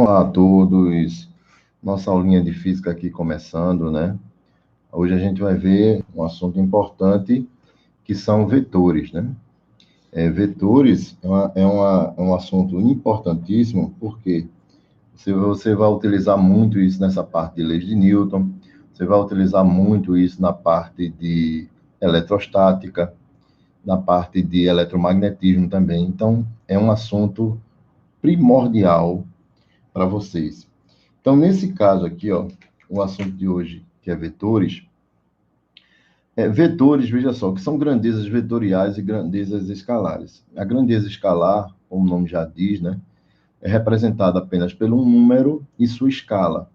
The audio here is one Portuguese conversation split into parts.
Olá a todos, nossa aulinha de física aqui começando, né? Hoje a gente vai ver um assunto importante, que são vetores, né? Vetores é um assunto importantíssimo, porque você vai utilizar muito isso nessa parte de leis de Newton, você vai utilizar muito isso na parte de eletrostática, na parte de eletromagnetismo também. Então, é um assunto primordial para vocês. Então, nesse caso aqui, ó, o assunto de hoje, que é vetores, vetores, veja só, que são grandezas vetoriais e grandezas escalares. A grandeza escalar, como o nome já diz, né, é representada apenas pelo número e sua escala.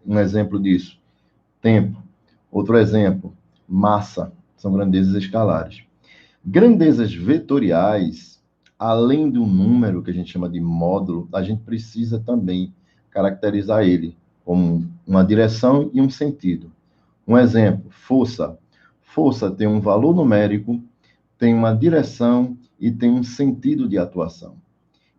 Um exemplo disso, tempo. Outro exemplo, massa, são grandezas escalares. Grandezas vetoriais, além do número, que a gente chama de módulo, a gente precisa também caracterizar ele como uma direção e um sentido. Um exemplo, força. Força tem um valor numérico, tem uma direção e tem um sentido de atuação.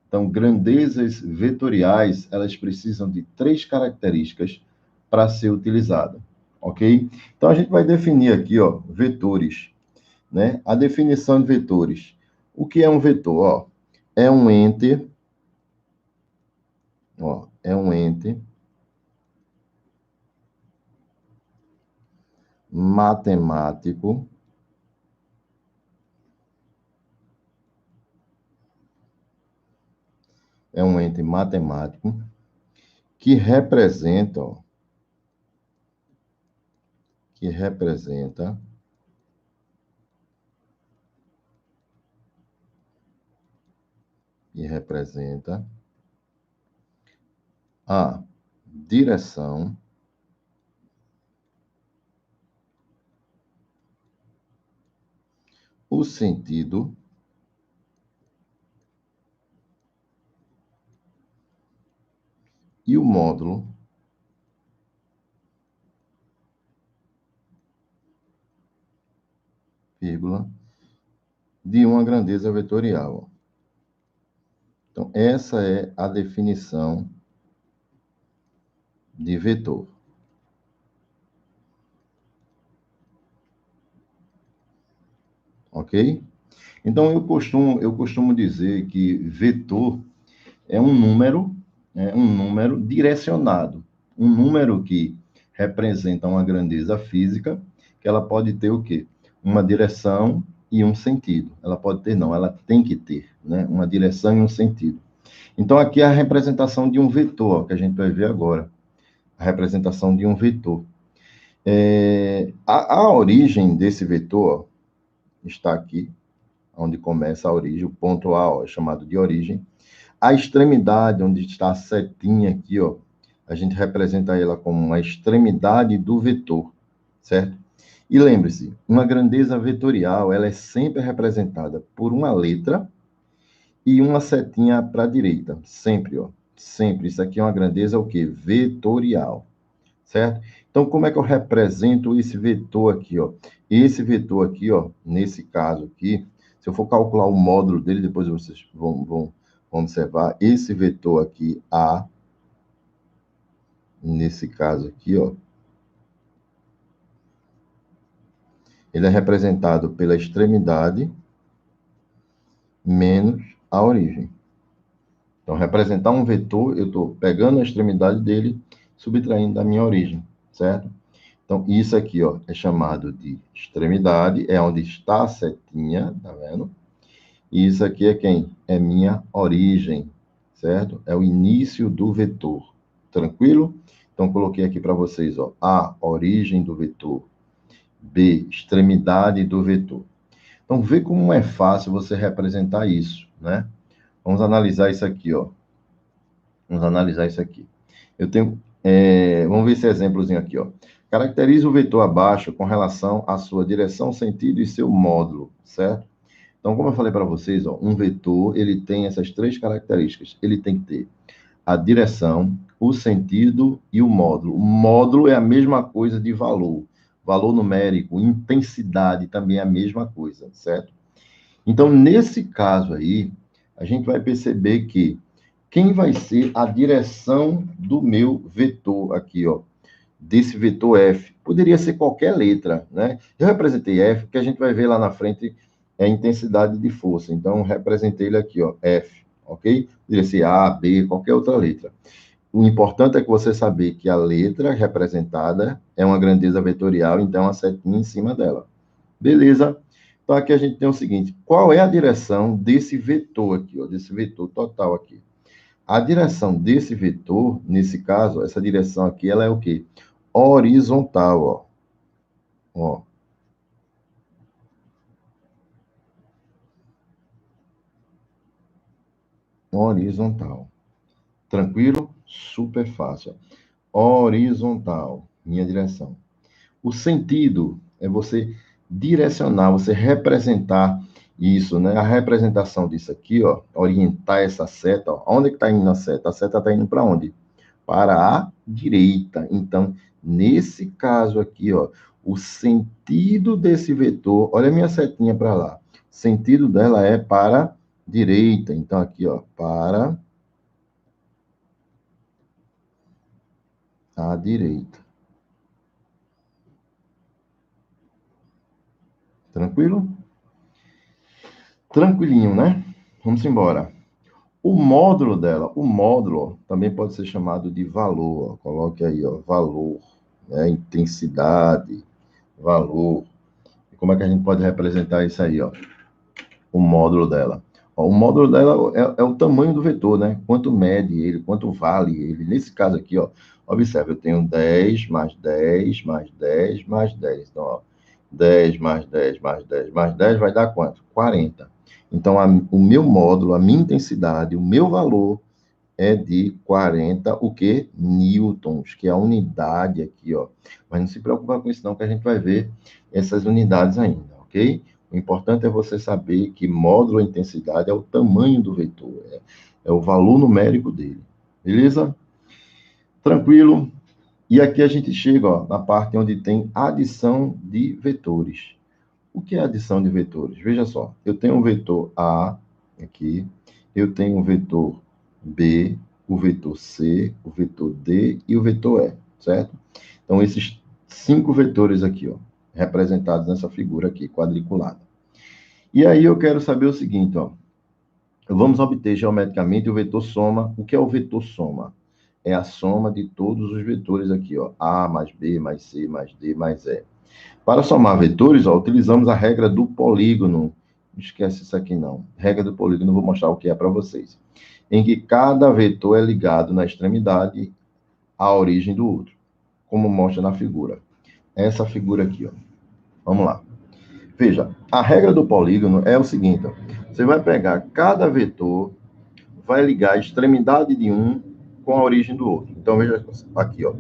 Então, grandezas vetoriais, elas precisam de 3 características para ser utilizada, ok? Então, a gente vai definir aqui, ó, vetores, né? A definição de vetores. O que é um vetor? Ó, é um ente, matemático que representa, ó, que representa a direção o sentido e o módulo vírgula, de uma grandeza vetorial. Então, essa é a definição de vetor. Ok? Então, eu costumo dizer que vetor é um número, direcionado. Um número que representa uma grandeza física, que ela pode ter o quê? Uma direção e um sentido. Ela pode ter, não, ela tem que ter, né? Uma direção e um sentido. Então, aqui é a representação de um vetor, que a gente vai ver agora. A representação de um vetor. A origem desse vetor está aqui, onde começa a origem, o ponto A, ó, é chamado de origem. A extremidade, onde está a setinha aqui, ó, a gente representa ela como uma extremidade do vetor, certo? E lembre-se, uma grandeza vetorial, ela é sempre representada por uma letra e uma setinha para a direita, sempre, ó, sempre. Isso aqui é uma grandeza o quê? Vetorial, certo? Então, como é que eu represento esse vetor aqui, ó? Esse vetor aqui, ó, nesse caso aqui, se eu for calcular o módulo dele, depois vocês vão observar, esse vetor aqui, A, nesse caso aqui, ó, ele é representado pela extremidade menos a origem. Então, representar um vetor, eu estou pegando a extremidade dele, subtraindo da minha origem, certo? Então, isso aqui, ó, é chamado de extremidade, é onde está a setinha, tá vendo? E isso aqui é quem? É minha origem, certo? É o início do vetor, tranquilo? Então, coloquei aqui para vocês, ó, A, origem do vetor, B, extremidade do vetor. Então, vê como é fácil você representar isso, né? Vamos analisar isso aqui, ó. Vamos analisar isso aqui. Eu tenho, vamos ver esse exemplozinho aqui, ó. Caracteriza o vetor abaixo com relação à sua direção, sentido e seu módulo, certo? Então, como eu falei para vocês, ó, um vetor, ele tem essas 3 características. Ele tem que ter a direção, o sentido e o módulo. O módulo é a mesma coisa de valor. Valor numérico, intensidade também é a mesma coisa, certo? Então, nesse caso aí, a gente vai perceber que quem vai ser a direção do meu vetor aqui, ó, desse vetor F? Poderia ser qualquer letra, né? Eu representei F, porque a gente vai ver lá na frente a intensidade de força. Então, representei ele aqui, ó, F, ok? Poderia ser A, B, qualquer outra letra. O importante é que você saber que a letra representada é uma grandeza vetorial, então a setinha em cima dela. Beleza? Então, aqui a gente tem o seguinte, qual é a direção desse vetor aqui, ó, desse vetor total aqui? A direção desse vetor, nesse caso, essa direção aqui, ela é o quê? Horizontal, ó. Ó. Horizontal. Tranquilo? Super fácil. Horizontal, minha direção. O sentido é você direcionar, você representar isso, né? A representação disso aqui, ó, orientar essa seta, ó. Onde é que está indo a seta? A seta está indo para onde? Para a direita. Então, nesse caso aqui, ó, o sentido desse vetor, olha a minha setinha para lá. O sentido dela é para a direita. Então, aqui, ó, para a direita. Tranquilo? Tranquilinho, né? Vamos embora. O módulo dela, o módulo ó, também pode ser chamado de valor. Ó. Coloque aí, ó, valor, né? Intensidade, valor. E como é que a gente pode representar isso aí, ó? O módulo dela. Ó, o módulo dela é o tamanho do vetor, né? Quanto mede ele, quanto vale ele. Nesse caso aqui, ó, observe, eu tenho 10 mais 10 mais 10 mais 10. Então, ó, 10 mais 10 mais 10 mais 10 vai dar quanto? 40. Então, o meu módulo, a minha intensidade, o meu valor é de 40, o quê? Newtons, que é a unidade aqui, ó. Mas não se preocupa com isso não, que a gente vai ver essas unidades ainda, ok? O importante é você saber que módulo intensidade é o tamanho do vetor, é o valor numérico dele, beleza? Tranquilo? E aqui a gente chega, ó, na parte onde tem adição de vetores. O que é adição de vetores? Veja só, eu tenho um vetor A aqui, eu tenho um vetor B, o vetor C, o vetor D e o vetor E, certo? Então, esses 5 vetores aqui, ó, representados nessa figura aqui, quadriculada. E aí eu quero saber o seguinte, ó, vamos obter geometricamente o vetor soma. O que é o vetor soma? É a soma de todos os vetores aqui, ó, A mais B mais C mais D mais E. Para somar vetores, ó, utilizamos a regra do polígono. Não esquece isso aqui, não. Regra do polígono, vou mostrar o que é para vocês. Em que cada vetor é ligado na extremidade à origem do outro, como mostra na figura. Essa figura aqui, ó. Vamos lá. Veja, a regra do polígono é o seguinte, ó. Você vai pegar cada vetor, vai ligar a extremidade de um com a origem do outro. Então, veja aqui, ó.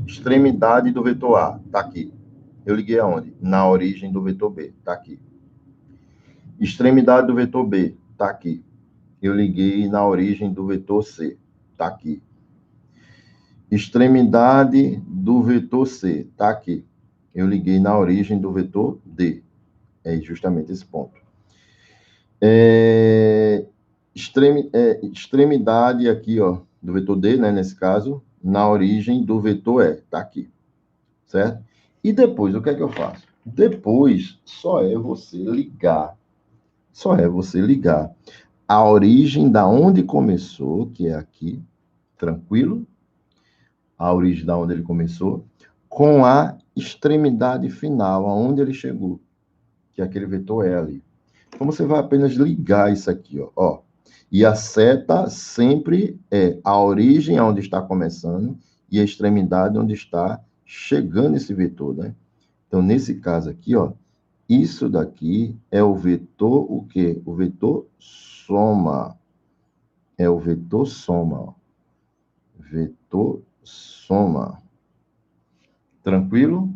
Extremidade do vetor A, está aqui. Eu liguei aonde? Na origem do vetor B, está aqui. Extremidade do vetor B, está aqui. Eu liguei na origem do vetor C, está aqui. Extremidade do vetor C, está aqui. Eu liguei na origem do vetor D. É justamente esse ponto. Extremidade aqui, ó, do vetor D, né, nesse caso, na origem do vetor E, está aqui. Certo? E depois, o que é que eu faço? Depois, só é você ligar a origem da onde começou, que é aqui, tranquilo? A origem da onde ele começou, com a extremidade final, aonde ele chegou, que é aquele vetor E ali. Então, você vai apenas ligar isso aqui, ó. E a seta sempre é a origem aonde está começando e a extremidade onde está chegando esse vetor, né? Então, nesse caso aqui, ó, isso daqui é o vetor, o quê? O vetor soma. É o vetor soma, ó. Vetor soma. Tranquilo?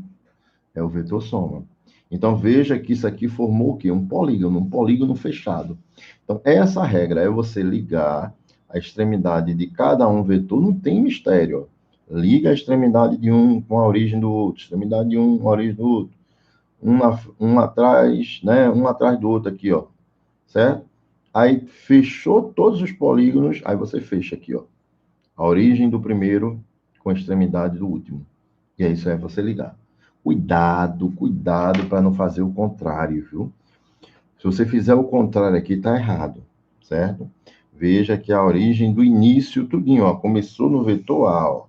É o vetor soma. Então, veja que isso aqui formou o quê? Um polígono fechado. Então, essa regra é você ligar a extremidade de cada um vetor, não tem mistério. Ó. Liga a extremidade de um com a origem do outro, extremidade de um com a origem do outro. Um atrás, né? Um atrás do outro aqui, ó. Certo? Aí fechou todos os polígonos, aí você fecha aqui, ó. A origem do primeiro com a extremidade do último. E aí isso é você ligar. Cuidado, cuidado para não fazer o contrário, viu? Se você fizer o contrário aqui, tá errado, certo? Veja que a origem do início, tudinho, ó, começou no vetor A, ó.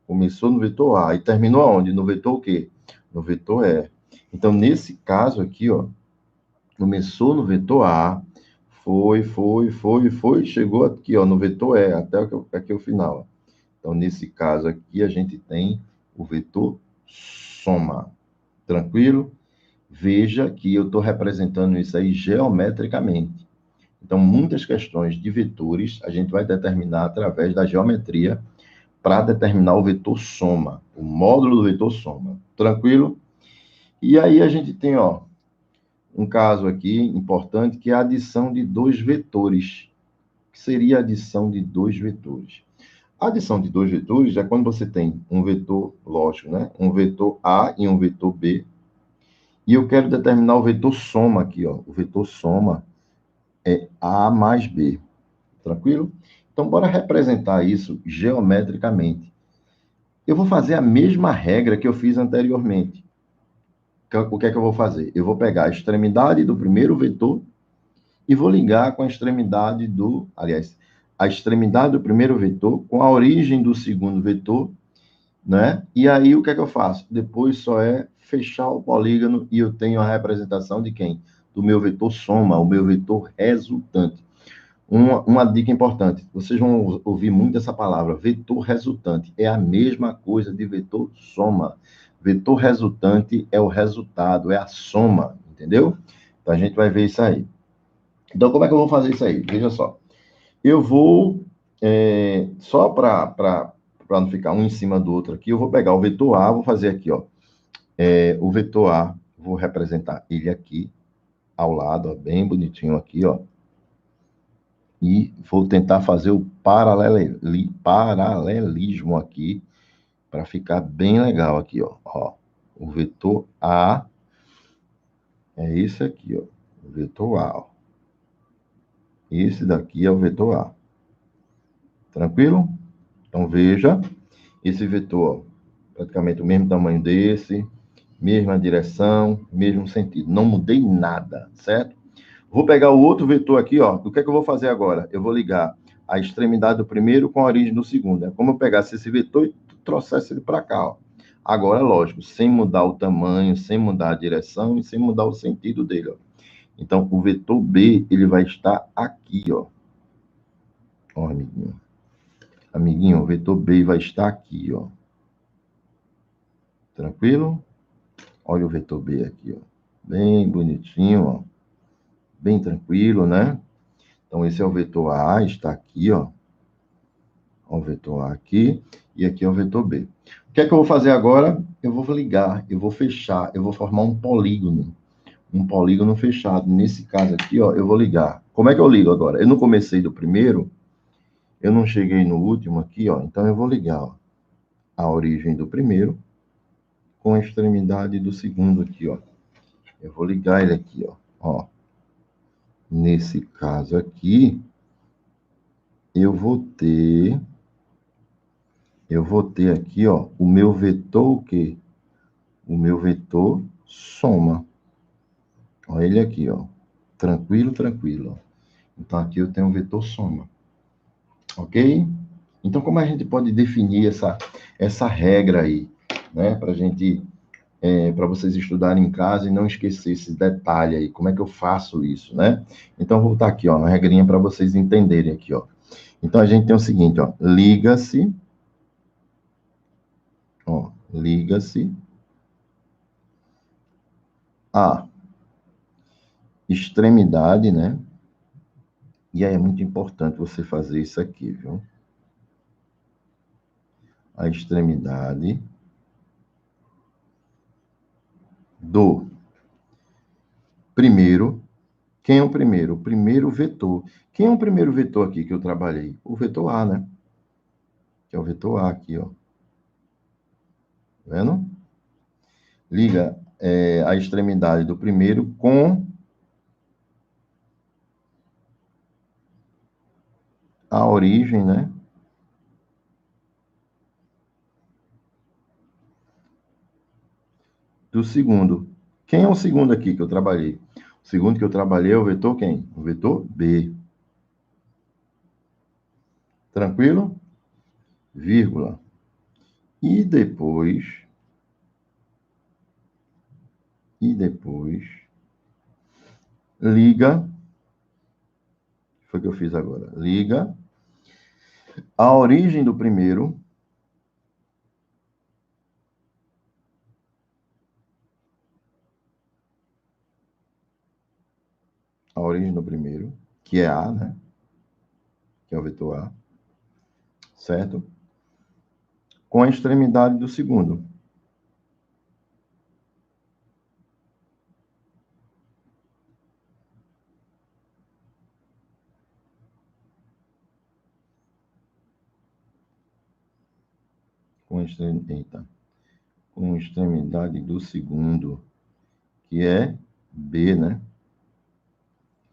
Começou no vetor A e terminou aonde? No vetor o quê? No vetor E. Então, nesse caso aqui, ó, começou no vetor A, foi, chegou aqui, ó, no vetor E, até aqui o final. Então, nesse caso aqui, a gente tem o vetor soma. Tranquilo? Veja que eu estou representando isso aí geometricamente. Então, muitas questões de vetores a gente vai determinar através da geometria para determinar o vetor soma, o módulo do vetor soma. Tranquilo? E aí a gente tem, ó, um caso aqui importante que é a adição de dois vetores. O que seria a adição de dois vetores? A adição de dois vetores é quando você tem um vetor, lógico, né? Um vetor A e um vetor B. E eu quero determinar o vetor soma aqui, ó. O vetor soma é A mais B. Tranquilo? Então, bora representar isso geometricamente. Eu vou fazer a mesma regra que eu fiz anteriormente. O que é que eu vou fazer? Eu vou pegar a extremidade do primeiro vetor e vou ligar com a extremidade do, aliás, a extremidade do primeiro vetor com a origem do segundo vetor, né? E aí o que é que eu faço? Depois só é fechar o polígono e eu tenho a representação de quem? Do meu vetor soma, o meu vetor resultante. Uma dica importante, vocês vão ouvir muito essa palavra, vetor resultante. É a mesma coisa de vetor soma. Vetor resultante é o resultado, é a soma, entendeu? Então a gente vai ver isso aí. Então, como é que eu vou fazer isso aí? Veja só. Eu vou, só para não ficar um em cima do outro aqui, eu vou pegar o vetor A, vou fazer aqui, ó. O vetor A, vou representar ele aqui, ao lado, ó, bem bonitinho aqui, ó. E vou tentar fazer o paralelismo aqui, para ficar bem legal aqui, ó. Ó. O vetor A é esse aqui, ó. O vetor A, ó. Esse daqui é o vetor A. Tranquilo? Então, veja, esse vetor, ó, praticamente o mesmo tamanho desse, mesma direção, mesmo sentido. Não mudei nada, certo? Vou pegar o outro vetor aqui, ó. O que é que eu vou fazer agora? Eu vou ligar a extremidade do primeiro com a origem do segundo. É como eu pegasse esse vetor e trouxesse ele para cá, ó. Agora, lógico, sem mudar o tamanho, sem mudar a direção e sem mudar o sentido dele, ó. Então, o vetor B, ele vai estar aqui, ó. Ó, amiguinho. Amiguinho, o vetor B vai estar aqui, ó. Tranquilo? Olha o vetor B aqui, ó. Bem bonitinho, ó. Bem tranquilo, né? Então, esse é o vetor A, está aqui, ó. Ó, o vetor A aqui, e aqui é o vetor B. O que é que eu vou fazer agora? Eu vou ligar, eu vou fechar, eu vou formar um polígono fechado. Nesse caso aqui, ó, eu vou ligar. Como é que eu ligo agora? Eu não comecei do primeiro, eu não cheguei no último aqui, ó, então eu vou ligar, ó, a origem do primeiro com a extremidade do segundo aqui, ó. Eu vou ligar ele aqui, ó. Ó. Nesse caso aqui, eu vou ter aqui, ó, o meu vetor o quê? O meu vetor soma. Olha ele aqui, ó. Tranquilo, tranquilo. Então, aqui eu tenho o vetor soma. Ok? Então, como a gente pode definir essa regra aí, né? Para gente, para vocês estudarem em casa e não esquecer esse detalhe aí. Como é que eu faço isso, né? Então, vou botar aqui, ó, uma regrinha para vocês entenderem aqui, ó. Então, a gente tem o seguinte, ó. Liga-se, ó. Liga-se a extremidade, né? E aí é muito importante você fazer isso aqui, viu? A extremidade do primeiro. Quem é o primeiro? O primeiro vetor. Quem é o primeiro vetor aqui que eu trabalhei? O vetor A, né? Que é o vetor A aqui, ó. Tá vendo? Liga a extremidade do primeiro com a origem, né? Do segundo. Quem é o segundo aqui que eu trabalhei? O segundo que eu trabalhei é o vetor quem? O vetor B. Tranquilo? Vírgula. E depois, liga, foi o que eu fiz agora, liga a origem do primeiro, que é A, né? Que é o vetor A, certo? Com a extremidade do segundo. Com extremidade do segundo, que é B, né?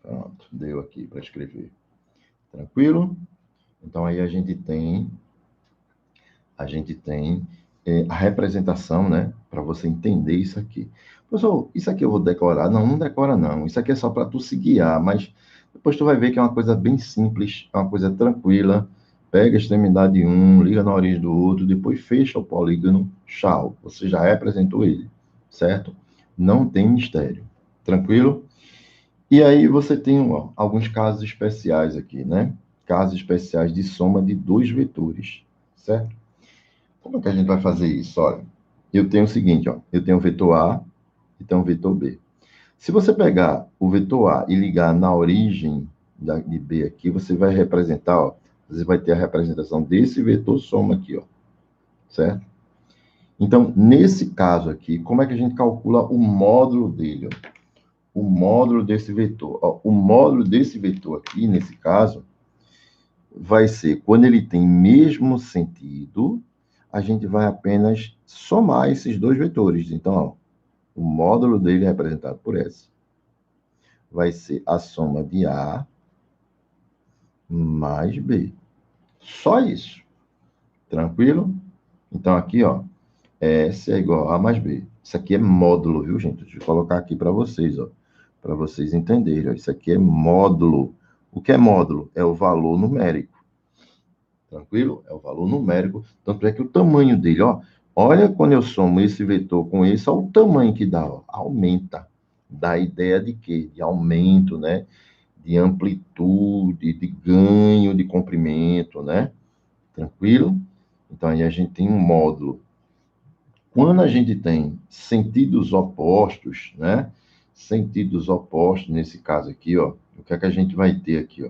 Pronto, deu aqui para escrever. Tranquilo? Então, aí a gente tem a representação, né? Para você entender isso aqui. Professor, isso aqui eu vou decorar? Não, não decora não. Isso aqui é só para tu se guiar, mas depois tu vai ver que é uma coisa bem simples, é uma coisa tranquila. Pega a extremidade um, liga na origem do outro, depois fecha o polígono, tchau. Você já representou ele, certo? Não tem mistério. Tranquilo? E aí você tem ó, alguns casos especiais aqui, né? Casos especiais de soma de dois vetores, certo? Como é que a gente vai fazer isso? Olha, eu tenho o seguinte, ó, eu tenho o vetor A e tenho o vetor B. Se você pegar o vetor A e ligar na origem de B aqui, você vai representar, ó, você vai ter a representação desse vetor soma aqui, ó, certo? Então, nesse caso aqui, como é que a gente calcula o módulo dele? Ó? O módulo desse vetor. Ó, o módulo desse vetor aqui, nesse caso, vai ser, quando ele tem mesmo sentido, a gente vai apenas somar esses dois vetores. Então, ó, o módulo dele é representado por S. Vai ser a soma de A mais B. Só isso. Tranquilo? Então, aqui, ó, S é igual a A mais B. Isso aqui é módulo, viu, gente? Deixa eu colocar aqui para vocês, ó, para vocês entenderem. Ó. Isso aqui é módulo. O que é módulo? É o valor numérico. Tranquilo? É o valor numérico. Tanto é que o tamanho dele, ó, olha quando eu somo esse vetor com esse, olha o tamanho que dá, ó, aumenta. Dá a ideia de quê? De aumento, né? De amplitude, de ganho de comprimento, né? Tranquilo? Então, aí a gente tem um módulo. Quando a gente tem sentidos opostos, né? Sentidos opostos, nesse caso aqui, ó, o que é que a gente vai ter aqui, ó?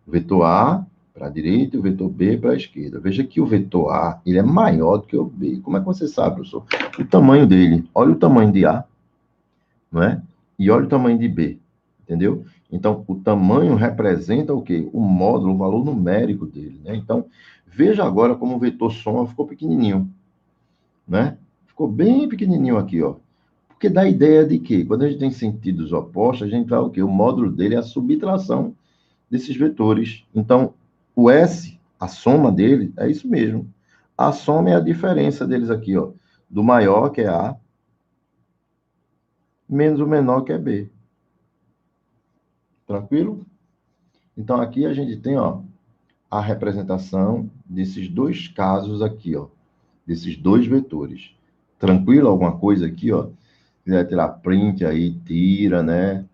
O vetor A para a direita e o vetor B para a esquerda. Veja que o vetor A, ele é maior do que o B. Como é que você sabe, professor? O tamanho dele. Olha o tamanho de A, não é? E olha o tamanho de B, entendeu? Então, o tamanho representa o quê? O módulo, o valor numérico dele, né? Então, veja agora como o vetor soma ficou pequenininho, né? Ficou bem pequenininho aqui, ó. Porque dá a ideia de que, quando a gente tem sentidos opostos, a gente vai o quê? O módulo dele é a subtração desses vetores. Então, o S, a soma dele, é isso mesmo. A soma é a diferença deles aqui, ó. Do maior, que é A, menos o menor, que é B. Tranquilo? Então, aqui a gente tem, ó, a representação desses dois casos aqui, ó. Desses dois vetores. Tranquilo? Alguma coisa aqui, ó. Se quiser tirar print aí, tira, né?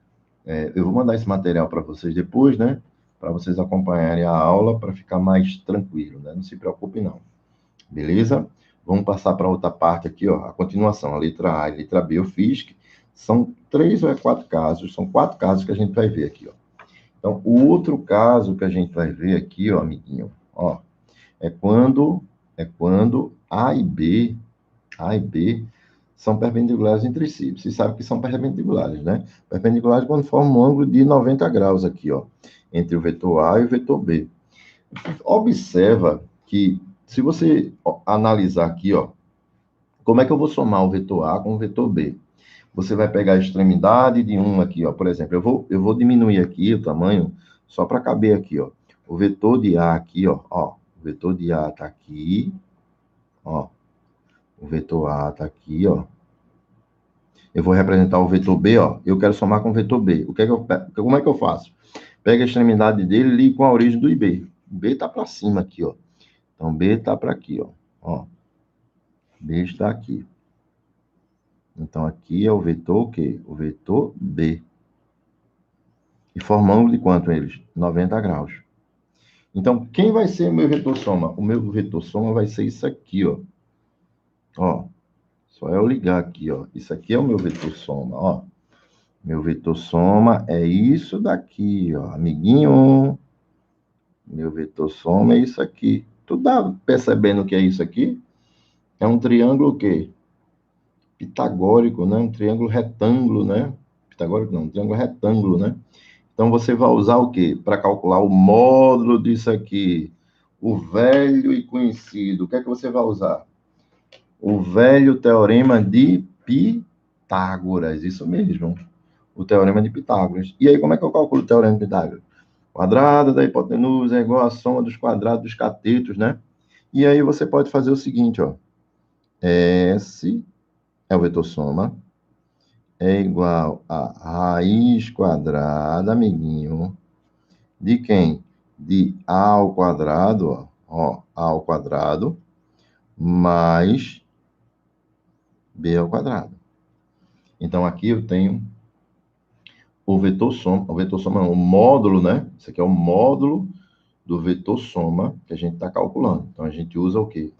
Eu vou mandar esse material para vocês depois, né? Para vocês acompanharem a aula, para ficar mais tranquilo, né? Não se preocupe, não. Beleza? Vamos passar para outra parte aqui, ó. A continuação, a letra A e a letra B eu fiz. São 3 ou 4 casos. São 4 casos que a gente vai ver aqui, ó. Então, o outro caso que a gente vai ver aqui, ó, amiguinho, ó, é quando A e B são perpendiculares entre si. Você sabe que são perpendiculares, né? Perpendiculares quando formam um ângulo de 90 graus aqui, ó, entre o vetor A e o vetor B. Observa que, se você analisar aqui, ó, como é que eu vou somar o vetor A com o vetor B? Você vai pegar a extremidade de um aqui, ó, por exemplo, eu vou diminuir aqui o tamanho só para caber aqui, ó. O vetor de A aqui, ó, o vetor de A está aqui, ó. O vetor A está aqui, ó. Eu vou representar o vetor B, ó. Eu quero somar com o vetor B. Como é que eu faço? Pega a extremidade dele e ligo com a origem do IB. O B está para cima aqui, ó. Então, B está para aqui, ó. B está aqui. Então, aqui é o vetor o quê? O vetor B. E formando de quanto eles? 90 graus. Então, quem vai ser o meu vetor soma? O meu vetor soma vai ser isso aqui, ó. Ó, só eu ligar aqui, ó. Isso aqui é o meu vetor soma, ó. Meu vetor soma é isso daqui, ó. Amiguinho. Meu vetor soma é isso aqui. Tu tá percebendo o que é isso aqui? É um triângulo o quê? Pitagórico, né? Um triângulo retângulo, né? Pitagórico não, um triângulo retângulo, né? Então, você vai usar o quê? Para calcular o módulo disso aqui. O velho e conhecido. O que é que você vai usar? O velho teorema de Pitágoras. Isso mesmo. O teorema de Pitágoras. E aí, como é que eu calculo o teorema de Pitágoras? O quadrado da hipotenusa é igual à soma dos quadrados dos catetos, né? E aí, você pode fazer o seguinte, ó. S é o vetor soma. É igual a raiz quadrada, amiguinho. De quem? De A ao quadrado, ó, A ao quadrado, mais B ao quadrado. Então, aqui eu tenho o vetor soma é um módulo, né? Isso aqui é o módulo do vetor soma que a gente está calculando. Então, a gente usa o quê?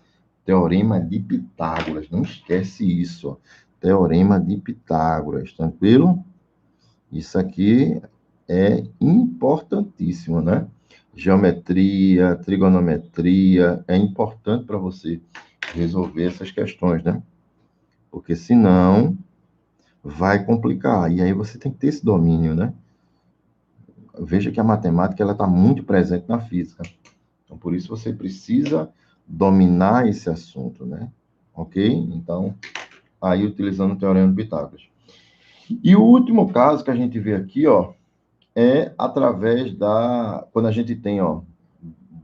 Teorema de Pitágoras. Não esquece isso, ó. Teorema de Pitágoras, tranquilo? Isso aqui é importantíssimo, né? Geometria, trigonometria, é importante para você resolver essas questões, né? Porque senão vai complicar. E aí você tem que ter esse domínio, né? Veja que a matemática ela está muito presente na física. Então, por isso você precisa dominar esse assunto, né? Ok? Então, aí utilizando o teorema de Pitágoras. E o último caso que a gente vê aqui, ó, é através quando a gente tem, ó,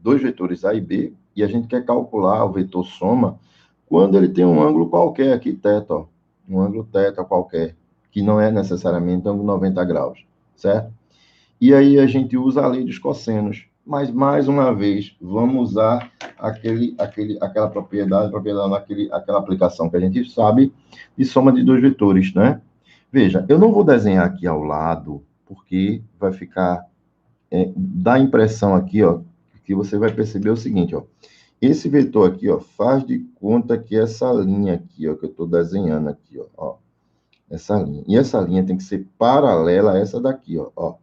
dois vetores A e B, e a gente quer calcular o vetor soma, quando ele tem um ângulo qualquer aqui, θ, ó, um ângulo θ qualquer, que não é necessariamente ângulo 90 graus, certo? E aí a gente usa a lei dos cossenos. Mas, mais uma vez, vamos usar aquela propriedade aquela aplicação que a gente sabe de soma de dois vetores, né? Veja, eu não vou desenhar aqui ao lado, porque vai ficar... dá a impressão aqui, ó, que você vai perceber o seguinte, ó. Esse vetor aqui, ó, faz de conta que essa linha aqui, ó, que eu estou desenhando aqui, ó, essa linha. E essa linha tem que ser paralela a essa daqui, ó.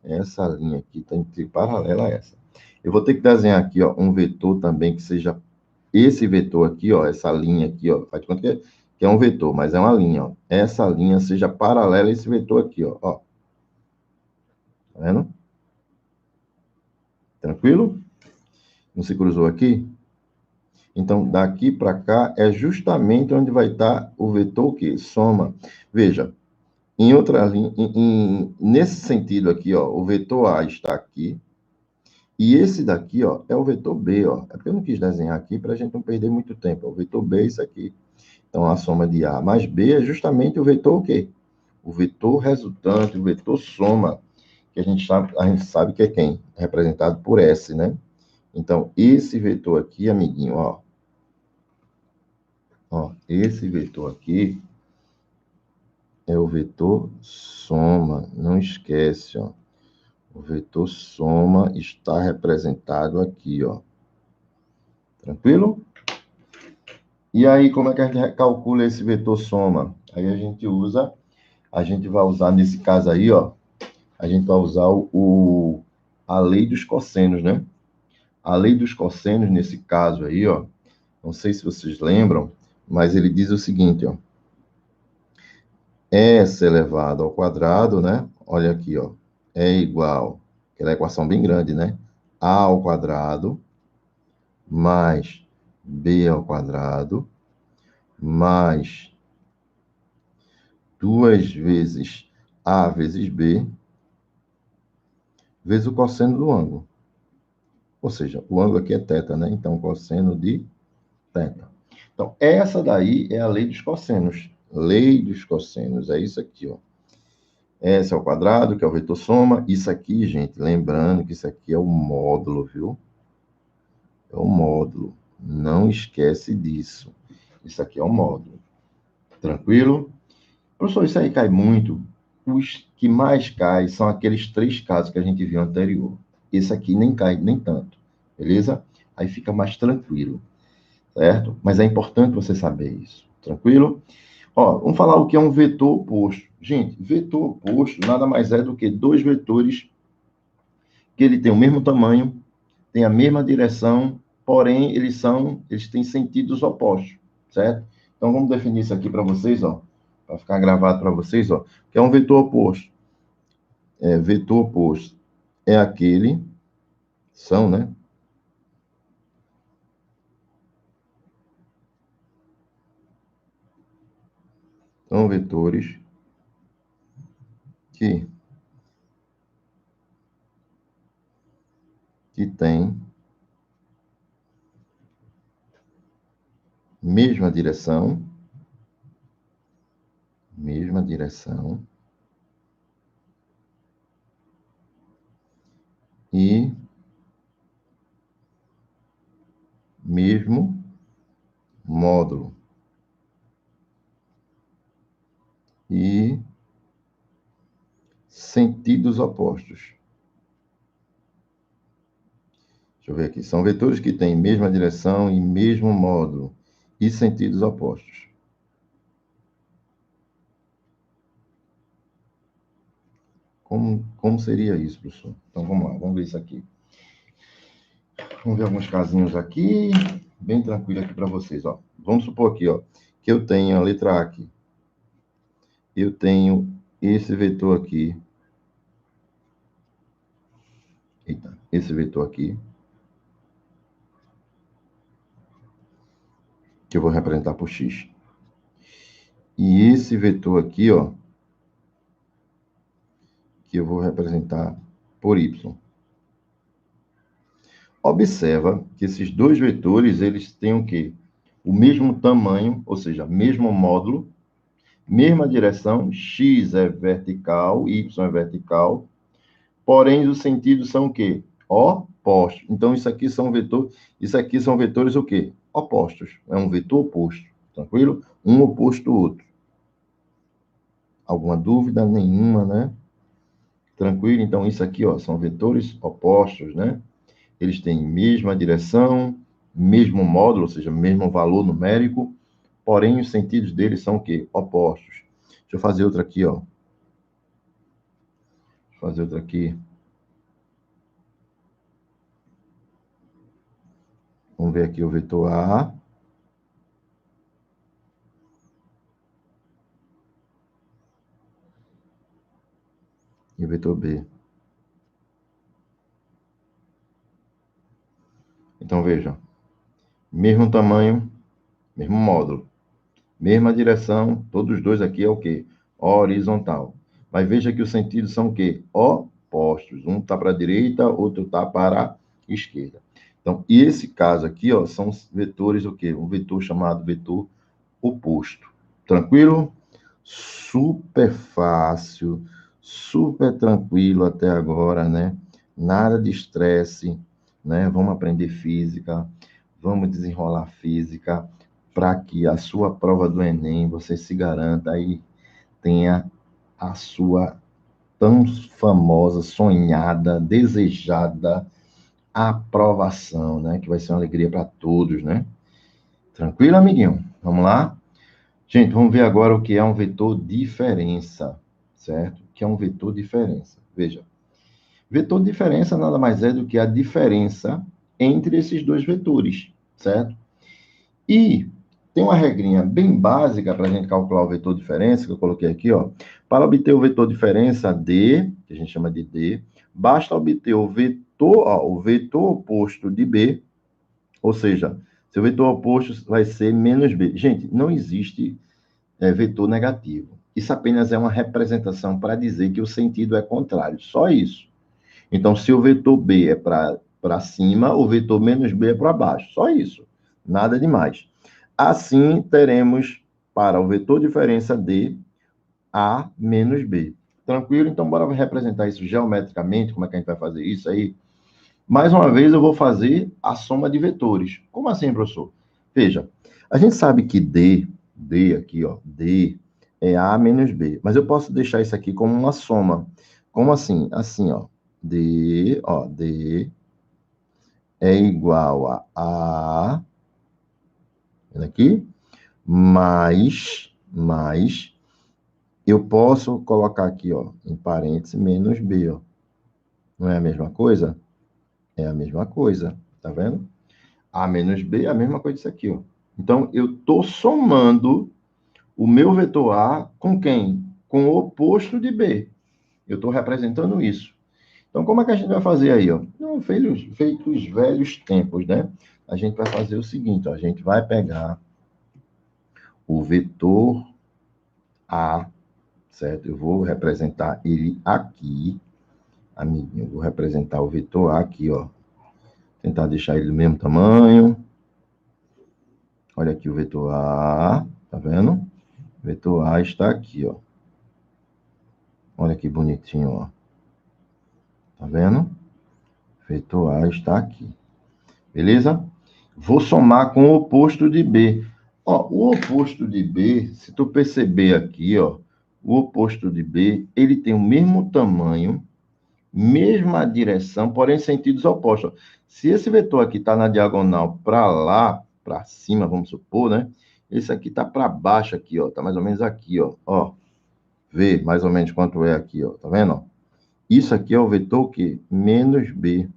Essa linha aqui tem que ser paralela a essa. Eu vou ter que desenhar aqui, ó, um vetor também que seja esse vetor aqui, ó, essa linha aqui, ó, faz de conta que é um vetor, mas é uma linha, ó. Essa linha seja paralela a esse vetor aqui, ó. Tá vendo? Tranquilo? Não se cruzou aqui? Então, daqui para cá é justamente onde vai estar o vetor o quê? Soma. Veja, em outra linha, nesse sentido aqui, ó, o vetor A está aqui, e esse daqui, ó, é o vetor B, ó. É porque eu não quis desenhar aqui para a gente não perder muito tempo. O vetor B é isso aqui. Então, a soma de A mais B é justamente o vetor o quê? O vetor resultante, o vetor soma, que a gente sabe que é quem? É representado por S, né? Então, esse vetor aqui, amiguinho, ó, esse vetor aqui é o vetor soma. Não esquece, ó. O vetor soma está representado aqui, ó. Tranquilo? E aí, como é que a gente calcula esse vetor soma? Aí a gente vai usar nesse caso aí, ó, a gente vai usar a lei dos cossenos, né? A lei dos cossenos, nesse caso aí, ó, não sei se vocês lembram, mas ele diz o seguinte, ó, S elevado ao quadrado, né? Olha aqui, ó, é igual, aquela equação bem grande, né? A ao quadrado mais B ao quadrado mais 2 vezes A vezes B vezes o cosseno do ângulo. Ou seja, o ângulo aqui é θ, né? Então, cosseno de θ. Então, essa daí é a lei dos cossenos. Lei dos cossenos, é isso aqui, ó. S ao quadrado, que é o vetor soma. Isso aqui, gente, lembrando que isso aqui é o módulo, viu? É o módulo. Não esquece disso. Isso aqui é o módulo. Tranquilo? Professor, isso aí cai muito. Os que mais caem são aqueles 3 casos que a gente viu anterior. Esse aqui nem cai, nem tanto. Beleza? Aí fica mais tranquilo. Certo? Mas é importante você saber isso. Tranquilo? Ó, vamos falar o que é um vetor oposto. Gente, vetor oposto nada mais é do que dois vetores que ele tem o mesmo tamanho, tem a mesma direção, porém eles têm sentidos opostos, certo? Então vamos definir isso aqui para vocês, ó, para ficar gravado para vocês, ó, que é um vetor oposto. Vetor oposto é aquele, são, né? São vetores que têm mesma direção, e mesmo módulo. E sentidos opostos. Deixa eu ver aqui. São vetores que têm mesma direção e mesmo módulo e sentidos opostos. Como seria isso, professor? Então vamos lá, vamos ver isso aqui. Vamos ver alguns casinhos aqui, bem tranquilo aqui para vocês, ó. Vamos supor aqui, ó, que eu tenho a letra A aqui. Eu tenho esse vetor aqui. Eita, esse vetor aqui. Que eu vou representar por X. E esse vetor aqui, ó, que eu vou representar por Y. Observa que esses dois vetores, eles têm o quê? O mesmo tamanho, ou seja, mesmo módulo, mesma direção, x é vertical, y é vertical, porém os sentidos são o quê? Opostos. Então, isso aqui são vetores o quê? Opostos. É um vetor oposto, tranquilo? Um oposto ao outro. Alguma dúvida? Nenhuma, né? Tranquilo? Então, isso aqui, ó, são vetores opostos, né? Eles têm mesma direção, mesmo módulo, ou seja, mesmo valor numérico, porém os sentidos deles são o quê? Opostos. Deixa eu fazer outra aqui, ó. Deixa eu fazer outra aqui. Vamos ver aqui o vetor A. E o vetor B. Então, vejam. Mesmo tamanho, mesmo módulo. Mesma direção, todos os dois aqui é o quê? Horizontal. Mas veja que os sentidos são o quê? Opostos. Um está para a direita, outro está para a esquerda. Então, e esse caso aqui, ó, são vetores o quê? Um vetor chamado vetor oposto. Tranquilo? Super fácil, super tranquilo até agora, né? Nada de estresse, né? Vamos aprender física, vamos desenrolar física, para que a sua prova do Enem você se garanta e tenha a sua tão famosa, sonhada, desejada aprovação, né? Que vai ser uma alegria para todos, né? Tranquilo, amiguinho? Vamos lá? Gente, vamos ver agora o que é um vetor diferença, certo? O que é um vetor diferença? Veja, vetor diferença nada mais é do que a diferença entre esses dois vetores, certo? E tem uma regrinha bem básica para a gente calcular o vetor diferença, que eu coloquei aqui, ó. Para obter o vetor diferença D, que a gente chama de D, basta obter o vetor oposto de B, ou seja, seu vetor oposto vai ser menos B. Gente, não existe vetor negativo. Isso apenas é uma representação para dizer que o sentido é contrário, só isso. Então, se o vetor B é para para cima, o vetor menos b é para baixo. Só isso. Nada demais. Assim, teremos para o vetor diferença d, a menos b. Tranquilo? Então, bora representar isso geometricamente. Como é que a gente vai fazer isso aí? Mais uma vez, eu vou fazer a soma de vetores. Como assim, professor? Veja, a gente sabe que D aqui, ó, D é A menos B. Mas eu posso deixar isso aqui como uma soma. Como assim? Assim, ó, D é igual a A, vendo aqui, mais, eu posso colocar aqui, ó, em parênteses, menos B, ó. Não é a mesma coisa? É a mesma coisa, tá vendo? A menos B é a mesma coisa disso aqui, ó. Então, eu estou somando o meu vetor A com quem? Com o oposto de B. Eu estou representando isso. Então, como é que a gente vai fazer aí, ó? Não, feito os velhos tempos, né? A gente vai fazer o seguinte, ó. A gente vai pegar o vetor A, certo? Eu vou representar ele aqui, amiguinho. Eu vou representar o vetor A aqui, ó. Tentar deixar ele do mesmo tamanho. Olha aqui o vetor A, tá vendo? O vetor A está aqui, ó. Olha que bonitinho, ó. Tá vendo? Vetor A está aqui. Beleza? Vou somar com o oposto de B. Ó, o oposto de B, se tu perceber aqui, ó, o oposto de B, ele tem o mesmo tamanho, mesma direção, porém sentidos opostos. Se esse vetor aqui está na diagonal para lá, para cima, vamos supor, né? Esse aqui está para baixo aqui, ó. Está mais ou menos aqui, ó. Ó, vê mais ou menos quanto é aqui, ó. Tá vendo? Isso aqui é o vetor que menos B,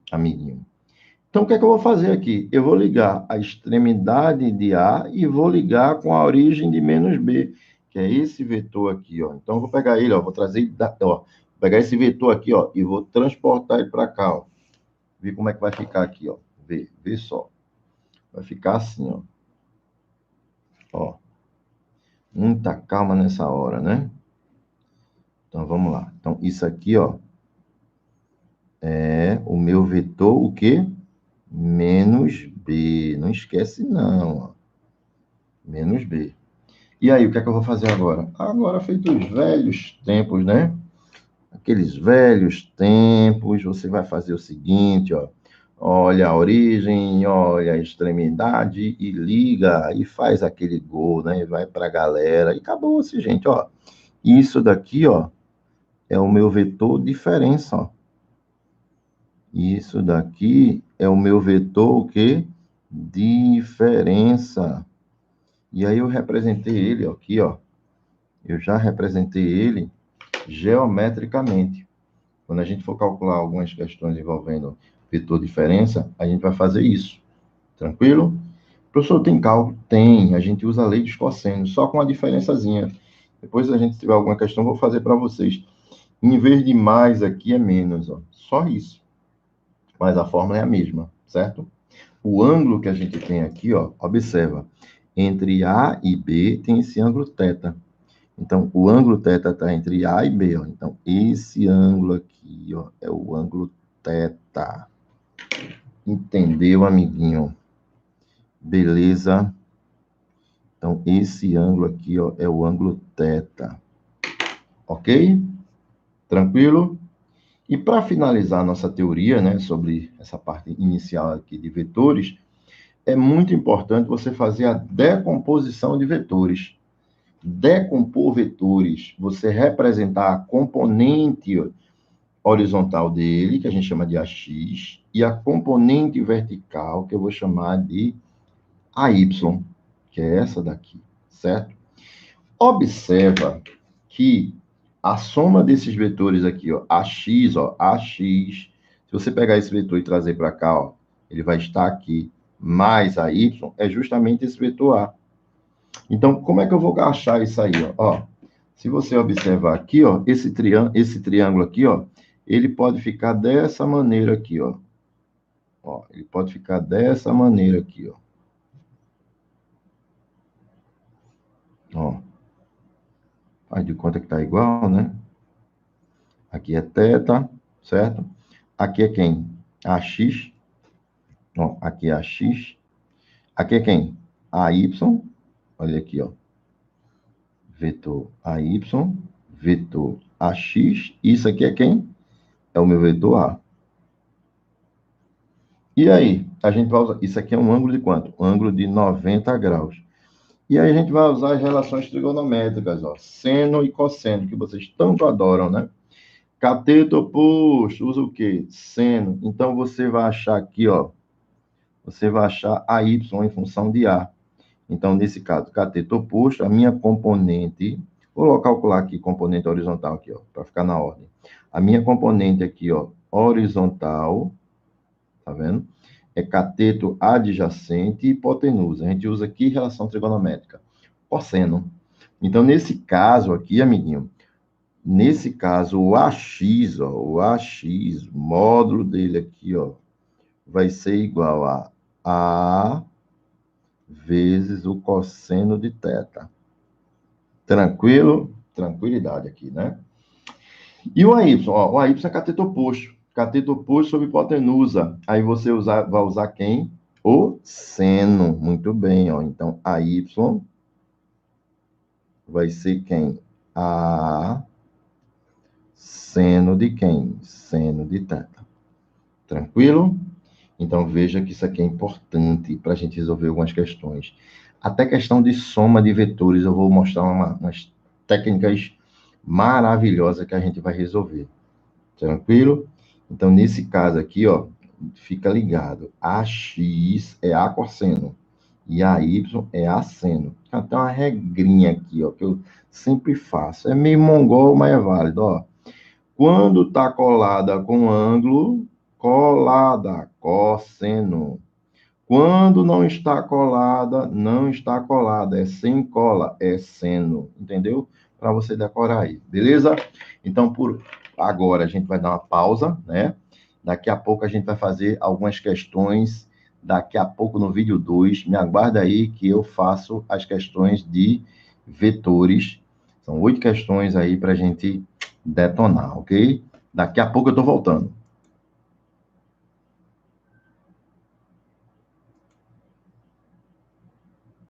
amiguinho. Então, o que é que eu vou fazer aqui? Eu vou ligar a extremidade de A e vou ligar com a origem de menos B, que é esse vetor aqui, ó. Então, eu vou pegar ele, ó, vou trazer, ó, vou pegar esse vetor aqui, ó, e vou transportar ele para cá, ó. Ver como é que vai ficar aqui, ó. Vê só. Vai ficar assim, ó. Ó. Muita calma nessa hora, né? Então, vamos lá. Então, isso aqui, ó, é o meu vetor, o quê? Menos B. Não esquece, não, ó. Menos B. E aí, o que é que eu vou fazer agora? Agora, feito os velhos tempos, né? Aqueles velhos tempos, você vai fazer o seguinte, ó. Olha a origem, olha a extremidade e liga e faz aquele gol, né? E vai para a galera e acabou-se, gente, ó. Isso daqui, ó, é o meu vetor diferença, ó. Isso daqui é o meu vetor o quê? Diferença. E aí eu representei ele ó, aqui, ó. Eu já representei ele geometricamente. Quando a gente for calcular algumas questões envolvendo vetor diferença, a gente vai fazer isso. Tranquilo? Professor, tem cálculo? Tem. A gente usa a lei dos cossenos, só com uma diferençazinha. Depois, se a gente tiver alguma questão, vou fazer para vocês. Em vez de mais, aqui é menos, ó. Só isso. Mas a fórmula é a mesma, certo? O ângulo que a gente tem aqui, ó, observa. Entre A e B tem esse ângulo θ. Então, o ângulo θ está entre A e B, ó. Então, esse ângulo aqui, ó, é o ângulo θ. Entendeu, amiguinho? Beleza? Então, esse ângulo aqui, ó, é o ângulo θ. Ok? Tranquilo? E para finalizar a nossa teoria, né, sobre essa parte inicial aqui de vetores, é muito importante você fazer a decomposição de vetores. Decompor vetores, você representar a componente horizontal dele, que a gente chama de AX, e a componente vertical, que eu vou chamar de AY, que é essa daqui, certo? Observa que a soma desses vetores aqui, ó, AX, se você pegar esse vetor e trazer para cá, ó, ele vai estar aqui, mais AY, é justamente esse vetor A. Então, como é que eu vou achar isso aí, ó? Se você observar aqui, ó, esse triângulo aqui, ó, ele pode ficar dessa maneira aqui, ó. Ó, ele pode ficar dessa maneira aqui, ó. Ó. Faz de conta que tá igual, né? Aqui é θ, certo? Aqui é quem? AX, ó, aqui é AX, aqui é quem? AY, olha aqui, ó, vetor AY, vetor AX, isso aqui é quem? É o meu vetor A. E aí, a gente vai usar, isso aqui é um ângulo de quanto? Um ângulo de 90 graus. E aí a gente vai usar as relações trigonométricas, ó, seno e cosseno, que vocês tanto adoram, né? Cateto oposto, usa o quê? Seno. Então, você vai achar aqui, ó, você vai achar a y em função de A. Então, nesse caso, cateto oposto, a minha componente, vou calcular aqui componente horizontal aqui, ó, para ficar na ordem. A minha componente aqui, ó, horizontal, tá vendo? É cateto adjacente e hipotenusa. A gente usa aqui relação trigonométrica, cosseno. Então, nesse caso aqui, amiguinho, nesse caso, o AX, ó, o AX, módulo dele aqui, ó, vai ser igual a vezes o cosseno de θ. Tranquilo? Tranquilidade aqui, né? E o AY? Ó, o AY é cateto oposto. Cateto oposto sobre hipotenusa. Aí você vai usar quem? O seno. Muito bem, ó. Então, AY vai ser quem? A seno de quem? Seno de θ. Tranquilo? Então, veja que isso aqui é importante para a gente resolver algumas questões. Até questão de soma de vetores, eu vou mostrar umas técnicas maravilhosas que a gente vai resolver. Tranquilo? Então, nesse caso aqui, ó, fica ligado. AX é A cosseno e AY é A seno. Tem uma regrinha aqui, ó, que eu sempre faço. É meio mongol, mas é válido, ó. Quando está colada com ângulo, colada, cosseno. Quando não está colada, não está colada. É sem cola, é seno. Entendeu? Para você decorar aí, beleza? Então, por agora, a gente vai dar uma pausa, né? Daqui a pouco a gente vai fazer algumas questões. Daqui a pouco, no vídeo 2, me aguarda aí que eu faço as questões de vetores. São 8 questões aí para a gente detonar, ok? Daqui a pouco eu estou voltando.